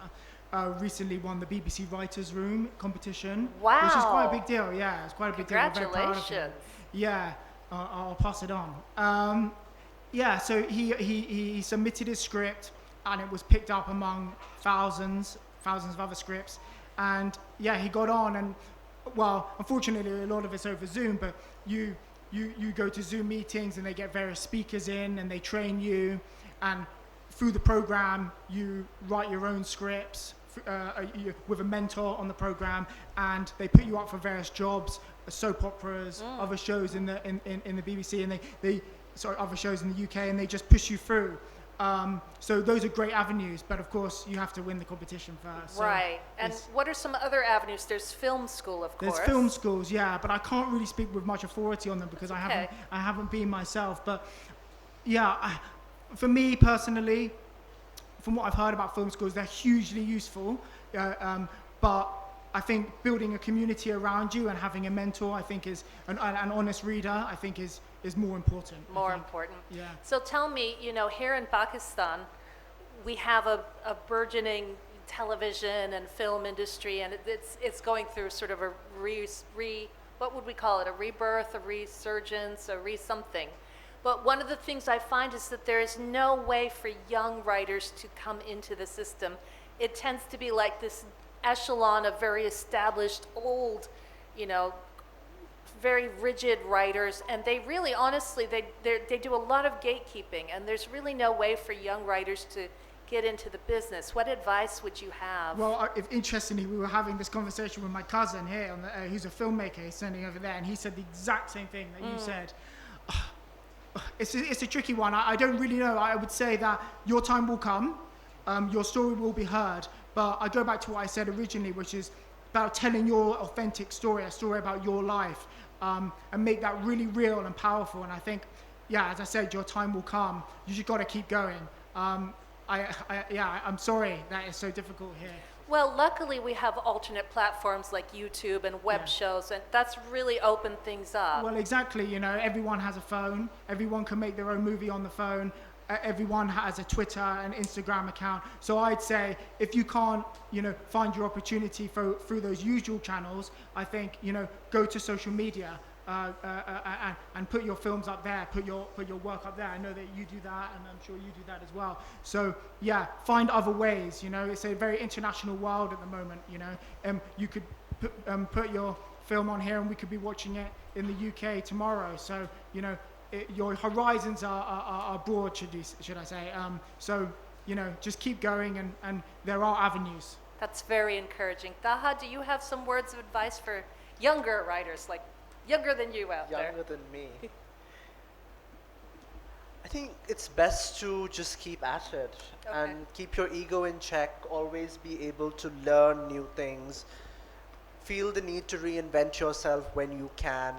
recently won the BBC Writers' Room competition. Wow. Which is quite a big deal, yeah. It's quite a big deal. I'm very proud of him. Congratulations. Yeah, I'll pass it on. Yeah, so he submitted his script, and it was picked up among thousands of other scripts. And yeah, he got on, and well, unfortunately, a lot of it's over Zoom, but you go to Zoom meetings, and they get various speakers in, and they train you, and through the program, you write your own scripts with a mentor on the program, and they put you up for various jobs, soap operas, other shows in the BBC, and other shows in the UK, and they just push you through. So those are great avenues, but of course you have to win the competition first. Right. And what are some other avenues? There's film school, of course. There's film schools, yeah, but I can't really speak with much authority on them because I haven't been myself. But yeah, for me personally, from what I've heard about film schools, they're hugely useful. But I think building a community around you and having a mentor, I think is an honest reader, I think is more important. More important. Yeah. So tell me, you know, here in Pakistan, we have a burgeoning television and film industry, and it's going through sort of a what would we call it? A rebirth, a resurgence, a something. But one of the things I find is that there is no way for young writers to come into the system. It tends to be like this echelon of very established, old, you know, very rigid writers, and they really, honestly, they do a lot of gatekeeping, and there's really no way for young writers to get into the business. What advice would you have? Well, interestingly, we were having this conversation with my cousin here, who's a filmmaker. He's standing over there, and he said the exact same thing that you said. It's a tricky one. I don't really know. I would say that your time will come, your story will be heard, but I go back to what I said originally, which is about telling your authentic story, a story about your life, and make that really real and powerful. And I think, yeah, as I said, your time will come. You just got to keep going. I'm sorry that it's so difficult here. Well, luckily we have alternate platforms like YouTube and web shows, and that's really opened things up. Well, exactly. You know, everyone has a phone. Everyone can make their own movie on the phone. Everyone has a Twitter and Instagram account. So I'd say if you can't, you know, find your opportunity through those usual channels, I think, you know, go to social media and put your films up there, put your work up there. I know that you do that, and I'm sure you do that as well. So yeah, find other ways. You know, it's a very international world at the moment. You know, you could put your film on here, and we could be watching it in the UK tomorrow. So you know. Your horizons are broad, should I say. So, you know, just keep going, and there are avenues. That's very encouraging. Taha, do you have some words of advice for younger writers, like younger than you out there? Younger than me. I think it's best to just keep at it and keep your ego in check, always be able to learn new things, feel the need to reinvent yourself when you can.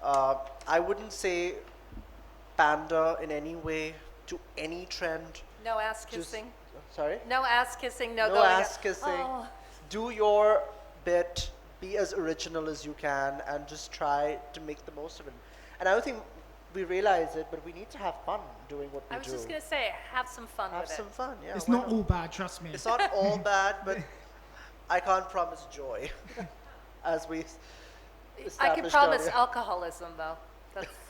I wouldn't say pander in any way to any trend. No ass Just- kissing. Sorry? No ass kissing. No, No going. ass kissing. Oh. Do your bit, be as original as you can, and just try to make the most of it. And I don't think we realize it, but we need to have fun doing what we do. I was just going to say, have some fun have with some it. fun, yeah. It's why not all bad, trust me. It's not all bad, but I can't promise joy, as we I can established promise earlier. alcoholism, though.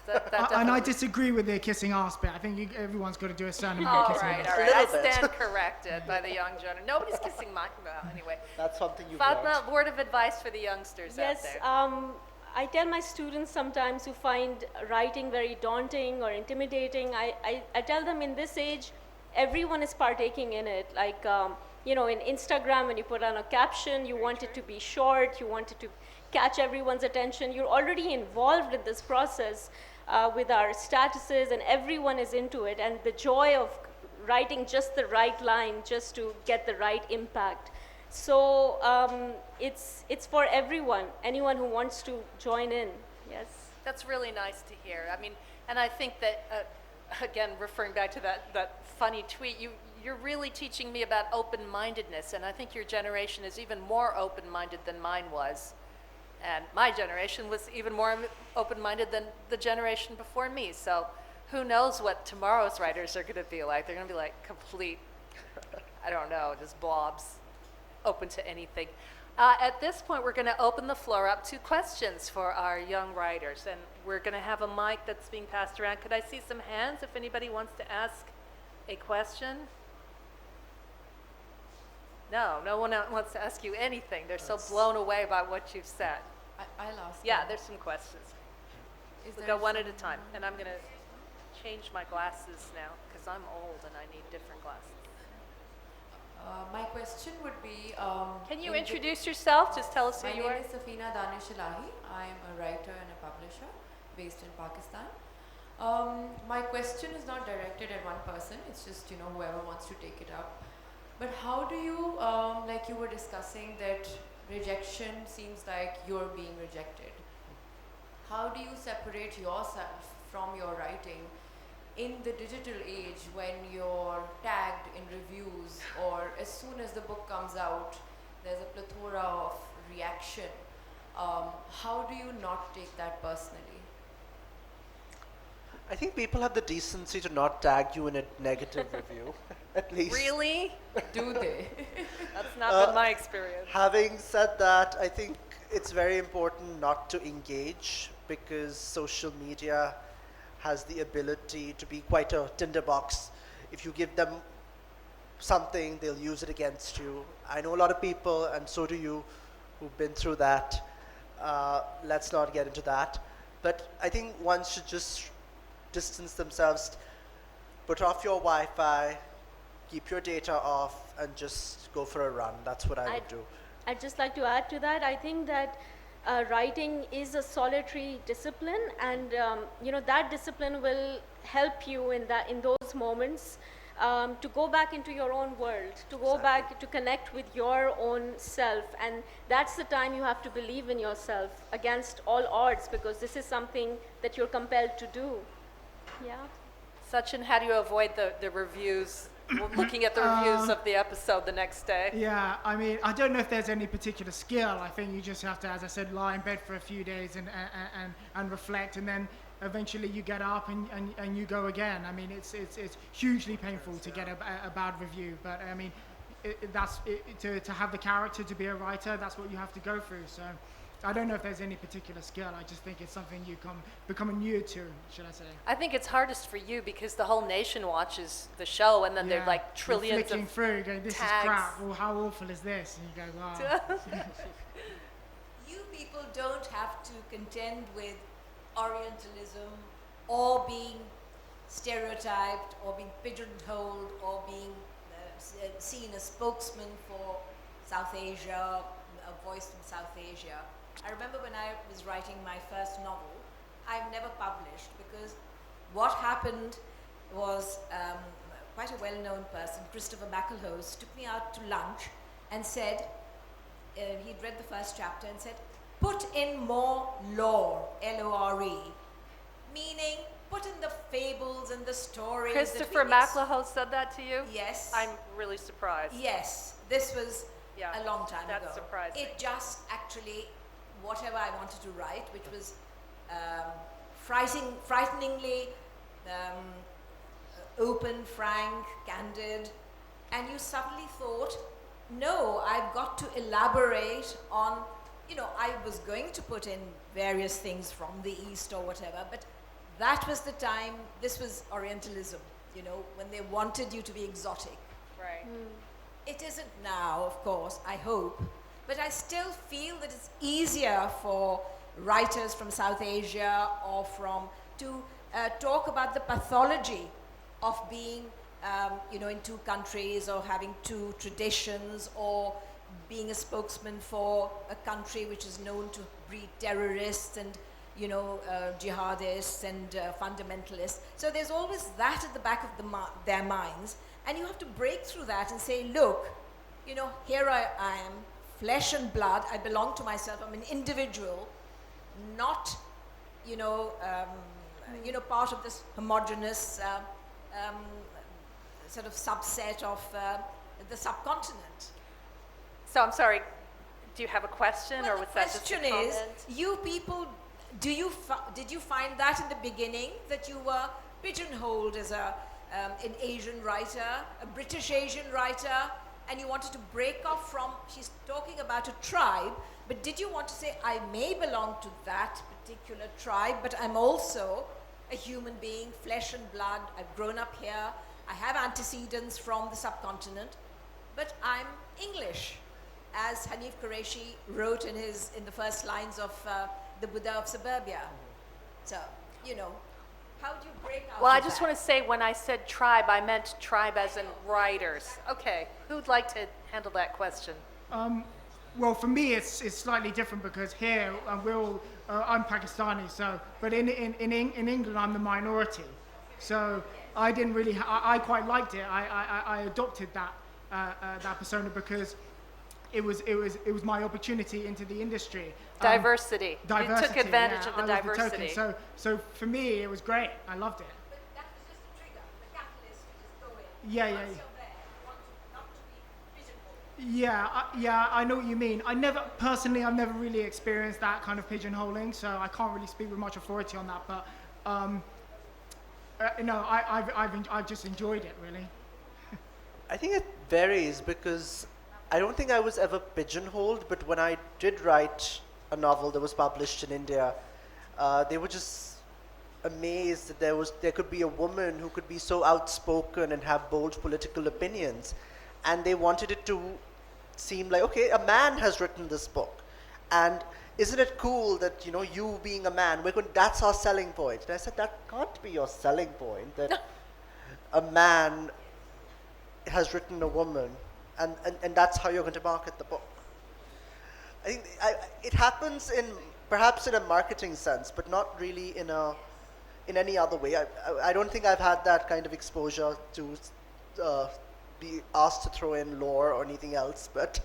That And I definitely- disagree with the kissing ass bit. I think everyone's got to do a certain amount All of kissing right, ass. all A right. I little bit. stand corrected by the young generation. Nobody's kissing my. Well, anyway. That's something you've Fatima, learned. word of advice for the youngsters out Yes, there. I tell my students sometimes who find writing very daunting or intimidating, I tell them in this age, everyone is partaking in it. Like, you know, in Instagram, when you put on a caption, you want it to be short, you want it to catch everyone's attention. You're already involved in this process with our statuses, and everyone is into it. And the joy of writing just the right line just to get the right impact. So it's for everyone, anyone who wants to join in. Yes. That's really nice to hear. I mean, and I think that, again, referring back to that funny tweet, you're really teaching me about open-mindedness, and I think your generation is even more open-minded than mine was. And my generation was even more open-minded than the generation before me. So who knows what tomorrow's writers are going to be like. They're going to be like complete, I don't know, just blobs, open to anything. At this point, we're going to open the floor up to questions for our young writers. And we're going to have a mic that's being passed around. Could I see some hands if anybody wants to ask a question? No, no one wants to ask you anything. They're so blown away by what you've said. I'll ask. Yeah, now. there's some questions. Is We'll there go one at a some- time. And I'm going to change my glasses now because I'm old and I need different glasses. My question would be. Can you in the- introduce yourself? Just tell us who My you name are. is Safina Danishalahi. I am a writer and a publisher based in Pakistan. My question is not directed at one person. It's just whoever wants to take it up. But how do you, like you were discussing that rejection seems like you're being rejected. How do you separate yourself from your writing in the digital age when you're tagged in reviews, or as soon as the book comes out, there's a plethora of reaction? How do you not take that personally? I think people have the decency to not tag you in a negative review, at least. Really? Do they? That's not been my experience. Having said that, I think it's very important not to engage, because social media has the ability to be quite a tinderbox. If you give them something, they'll use it against you. I know a lot of people, and so do you, who've been through that. Let's not get into that. But I think one should just distance themselves, put off your Wi-Fi, keep your data off, and just go for a run. That's what I would do. I'd just like to add to that. I think that writing is a solitary discipline, and that discipline will help you in those moments to go back into your own world, to go back to connect with your own self, and that's the time you have to believe in yourself against all odds, because this is something that you're compelled to do. Yeah. Sachin, how do you avoid the reviews, looking at the reviews of the episode the next day? Yeah, I mean, I don't know if there's any particular skill. I think you just have to, as I said, lie in bed for a few days and reflect, and then eventually you get up and you go again. I mean, it's hugely painful to get a bad review, but I mean, to have the character to be a writer, that's what you have to go through. So I don't know if there's any particular skill. I just think it's something you become inured to, should I say. I think it's hardest for you because the whole nation watches the show, and then there are like trillions You're flicking of through, going, this tags. is crap. Well, how awful is this? And you go, wow. You people don't have to contend with Orientalism or being stereotyped or being pigeonholed or being seen as spokesman for South Asia, a voice from South Asia. I remember when I was writing my first novel, I've never published because what happened was quite a well-known person, Christopher McElhouse, took me out to lunch and said, he'd read the first chapter and said, put in more lore, L-O-R-E, meaning put in the fables and the stories. Christopher McElhouse said that to you? Yes. I'm really surprised. Yes, this was Yeah, a long time ago. that's surprising. It just actually, whatever I wanted to write, which was frighteningly open, frank, candid, and you suddenly thought, no, I've got to elaborate on, I was going to put in various things from the East or whatever, but that was the time, this was Orientalism, when they wanted you to be exotic. Right. It isn't now, of course, I hope, but I still feel that it's easier for writers from South Asia or to talk about the pathology of being, in two countries or having two traditions or being a spokesman for a country which is known to breed terrorists and, jihadists and fundamentalists. So there's always that at the back of their minds. And you have to break through that and say, look, here I am, flesh and blood, I belong to myself, I'm an individual, not, part of this homogeneous sort of subset of the subcontinent. So I'm sorry, do you have a question or Well, was the that just a question comment? is, you people, did you find that in the beginning, that you were pigeonholed as an Asian writer, a British Asian writer, and you wanted to break off from, she's talking about a tribe, but did you want to say, I may belong to that particular tribe, but I'm also a human being, flesh and blood, I've grown up here, I have antecedents from the subcontinent, but I'm English, as Hanif Kureishi wrote in the first lines of The Buddha of Suburbia. So, how do you break out Well, I of just that? want to say when I said tribe, I meant tribe as in writers. Okay, who'd like to handle that question? Well, for me, it's slightly different because here I'm Pakistani, but in England I'm the minority, so I didn't really. I quite liked it. I adopted that persona because it was my opportunity into the industry. Diversity. You took advantage yeah, of the I love diversity. token. So for me, it was great. I loved it. But that was just a trigger, the catalyst to just go in. Yeah, Once yeah. you're there, you want not to be pigeonholed. Yeah, I know what you mean. I've never really experienced that kind of pigeonholing, so I can't really speak with much authority on that. But I've just enjoyed it really. I think it varies because I don't think I was ever pigeonholed, but when I did write a novel that was published in India, they were just amazed that there could be a woman who could be so outspoken and have bold political opinions, and they wanted it to seem like, okay, a man has written this book, and isn't it cool that you being a man, that's our selling point. And I said that can't be your selling point, that a man has written a woman, and that's how you're going to market the book. I think it happens perhaps in a marketing sense, but not really in any other way. I don't think I've had that kind of exposure to be asked to throw in lore or anything else, but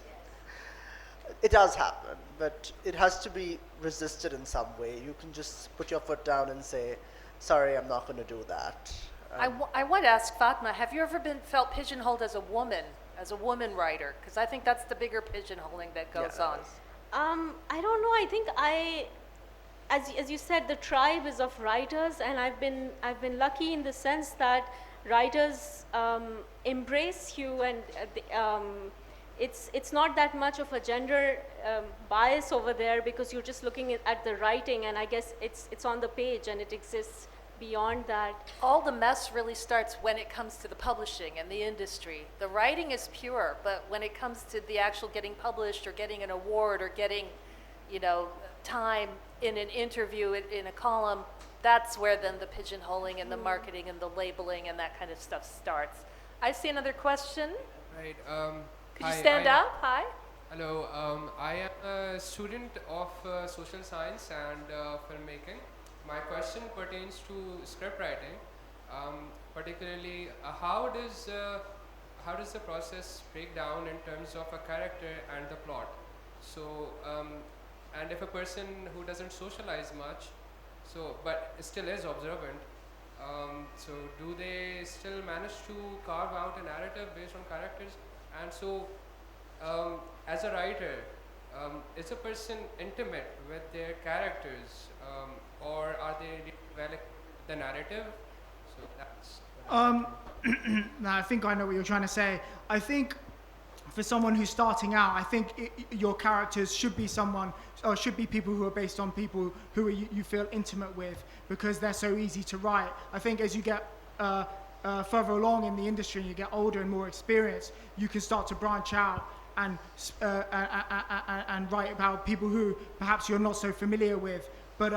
it does happen. But it has to be resisted in some way. You can just put your foot down and say, sorry, I'm not going to do that. I want to ask Fatima, have you ever felt pigeonholed as a woman writer? Because I think that's the bigger pigeonholing that goes on. I don't know. I think as you said, the tribe is of writers, and I've been lucky in the sense that writers embrace you, and it's not that much of a gender bias over there because you're just looking at the writing, and I guess it's on the page and it exists beyond that. All the mess really starts when it comes to the publishing and the industry. The writing is pure, but when it comes to the actual getting published or getting an award or getting, time in an interview in a column, that's where then the pigeonholing and the marketing and the labeling and that kind of stuff starts. I see another question. Right. Could you stand up? Hi. Hello. I am a student of social science and filmmaking. My question pertains to script writing. particularly how does the process break down in terms of a character and the plot? So, and if a person who doesn't socialize much, so but still is observant, so do they still manage to carve out a narrative based on characters? And so, as a writer, is a person intimate with their characters, or are they developing the narrative? So that's what I'm thinking. No, I think I know what you're trying to say. I think for someone who's starting out, I think your characters should be someone, or should be people who are based on people who you feel intimate with, because they're so easy to write. I think as you get further along in the industry and you get older and more experienced, you can start to branch out and write about people who perhaps you're not so familiar with. But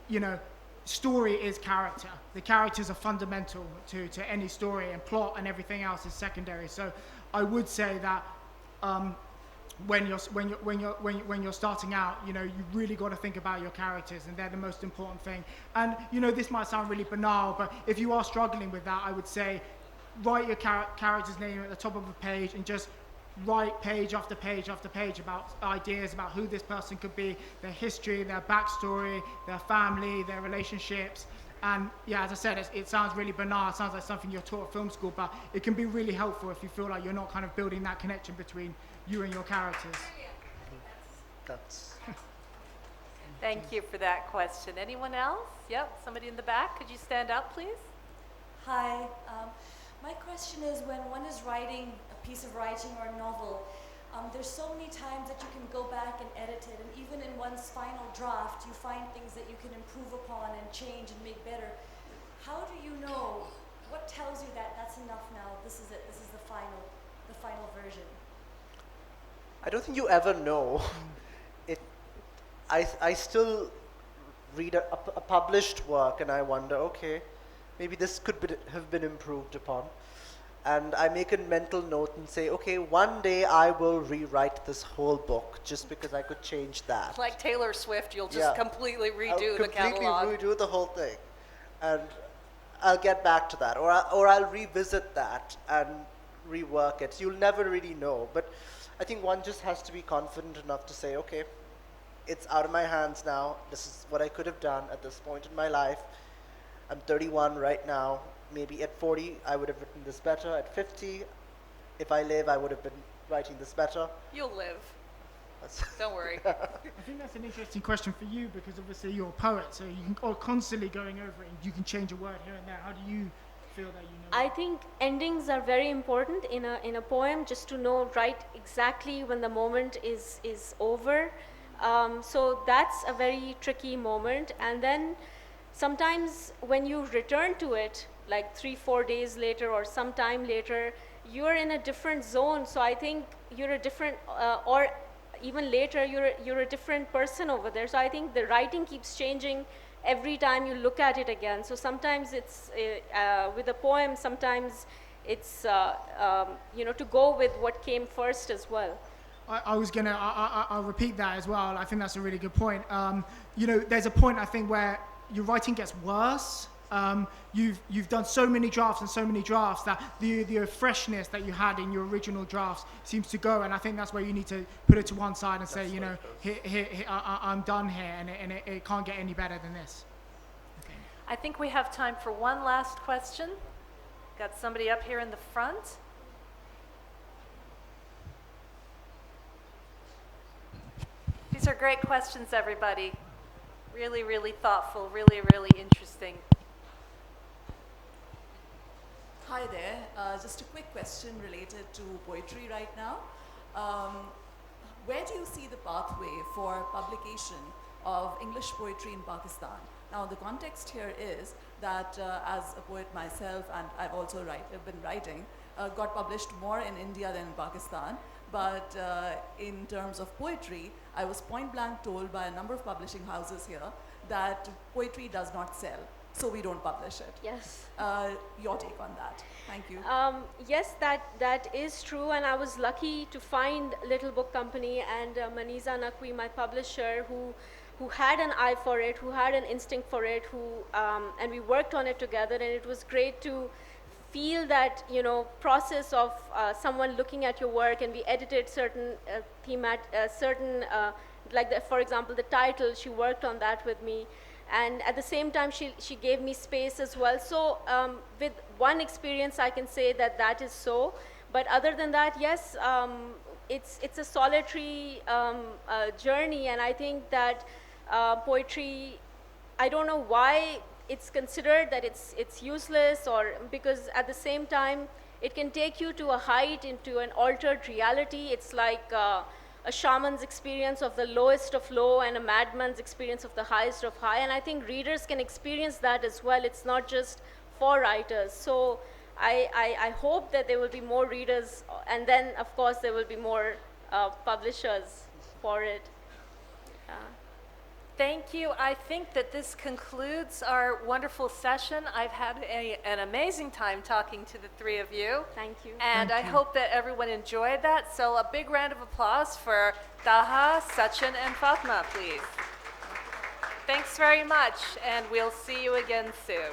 you know, story is character. The characters are fundamental to any story, and plot and everything else is secondary. So I would say that when you're starting out, you know, you really got to think about your characters, and they're the most important thing. And you know, this might sound really banal, but if you are struggling with that, I would say write your character's name at the top of a page and just write page after page after page about ideas about who this person could be, their history, their backstory, their family, their relationships. And yeah, as I said, it sounds really banal, it sounds like something you're taught at film school, but it can be really helpful if you feel like you're not kind of building that connection between you and your characters. That's Thank you for that question. Anyone else? Yep, somebody in the back. Could you stand up, please? Hi. My question is, when one is writing a piece of writing or a novel, there's so many times that you can go back and edit it, and even in one's final draft, you find things that you can improve upon and change and make better. How do you know? What tells you that that's enough now? This is it. This is the final version. I don't think you ever know. I still read a published work and I wonder, okay, maybe this could have been improved upon. And I make a mental note and say, okay, one day I will rewrite this whole book just because I could change that. Like Taylor Swift, you'll just completely redo the catalog. Completely redo the whole thing. And I'll get back to that. Or I'll revisit that and rework it. You'll never really know. But I think one just has to be confident enough to say, okay, it's out of my hands now. This is what I could have done at this point in my life. I'm 31 right now. Maybe at 40, I would have written this better. At 50, if I live, I would have been writing this better. You'll live. Don't worry. I think that's an interesting question for you, because obviously you're a poet, so you are constantly going over it, and you can change a word here and there. How do you feel that you know? I think endings are very important in a poem, just to know right exactly when the moment is over. So that's a very tricky moment. And then sometimes when you return to it, like 3-4 days later or some time later, you're in a different zone. So I think you're a different, or even later, you're a different person over there. So I think the writing keeps changing every time you look at it again. So sometimes it's with a poem, sometimes it's you know, to go with what came first as well. I'll repeat that as well. I think that's a really good point. You know, there's a point, I think, where your writing gets worse. You've done so many drafts that the freshness that you had in your original drafts seems to go, and I think that's where you need to put it to one side and say, you know, here, I'm done here, and it can't get any better than this. Okay. I think we have time for one last question. Got somebody up here in the front. These are great questions, everybody. Really, really thoughtful, really, really interesting. Hi there. Just a quick question related to poetry right now. Where do you see the pathway for publication of English poetry in Pakistan? Now, the context here is that as a poet myself, and I've also been writing, got published more in India than in Pakistan. But in terms of poetry, I was point blank told by a number of publishing houses here that poetry does not sell, so we don't publish it. Yes. Your take on that? Thank you. Yes, that is true, and I was lucky to find Little Book Company and Maniza Naqvi, my publisher, who who had an eye for it, who had an instinct for it, and we worked on it together, and it was great to feel that, process of someone looking at your work, and we edited certain for example, the title, she worked on that with me. And at the same time, she gave me space as well. So with one experience, I can say that is so. But other than that, yes, it's a solitary journey. And I think that poetry, I don't know why it's considered that it's useless, or because at the same time, it can take you to a height, into an altered reality. It's like a shaman's experience of the lowest of low and a madman's experience of the highest of high. And I think readers can experience that as well. It's not just for writers. So I hope that there will be more readers, and then of course there will be more publishers for it. Thank you. I think that this concludes our wonderful session. I've had an amazing time talking to the three of you. Thank you. And I hope that everyone enjoyed that. So a big round of applause for Taha, Sachin, and Fatima, please. Thanks very much, and we'll see you again soon.